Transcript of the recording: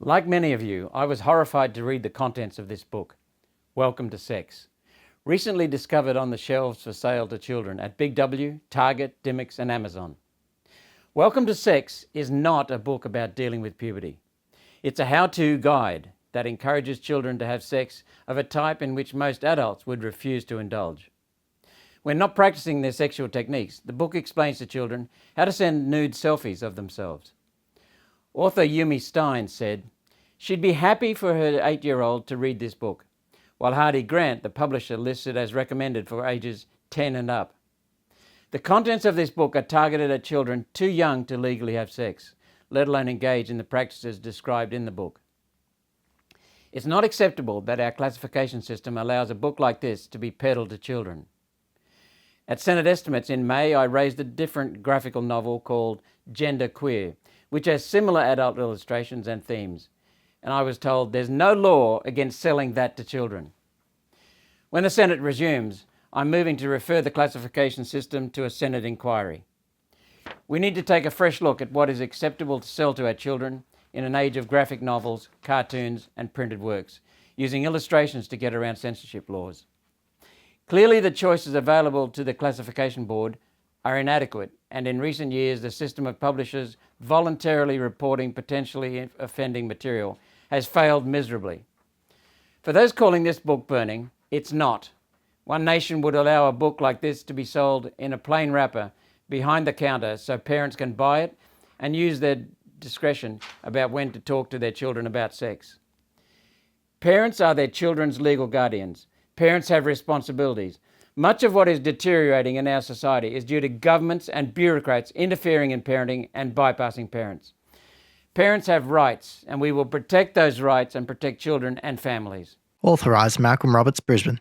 Like many of you, I was horrified to read the contents of this book, Welcome to Sex, recently discovered on the shelves for sale to children at Big W, Target, Dymocks and Amazon. Welcome to Sex is not a book about dealing with puberty. It's a how-to guide that encourages children to have sex of a type in which most adults would refuse to indulge. When not practicing their sexual techniques, the book explains to children how to send nude selfies of themselves. Author Yumi Stein said she'd be happy for her 8-year-old to read this book, while Hardy Grant, the publisher, lists it as recommended for ages 10 and up. The contents of this book are targeted at children too young to legally have sex, let alone engage in the practices described in the book. It's not acceptable that our classification system allows a book like this to be peddled to children. At Senate estimates in May, I raised a different graphical novel called Genderqueer, which has similar adult illustrations and themes, and I was told there's no law against selling that to children. When the Senate resumes, I'm moving to refer the classification system to a Senate inquiry. We need to take a fresh look at what is acceptable to sell to our children in an age of graphic novels, cartoons and printed works, using illustrations to get around censorship laws. Clearly, the choices available to the Classification Board are inadequate, and in recent years the system of publishers voluntarily reporting potentially offending material has failed miserably. For those calling this book burning, it's not. One nation would allow a book like this to be sold in a plain wrapper behind the counter so parents can buy it and use their discretion about when to talk to their children about sex. Parents are their children's legal guardians. Parents have responsibilities. Much of what is deteriorating in our society is due to governments and bureaucrats interfering in parenting and bypassing parents. Parents have rights, and we will protect those rights and protect children and families. Authorised Malcolm Roberts, Brisbane.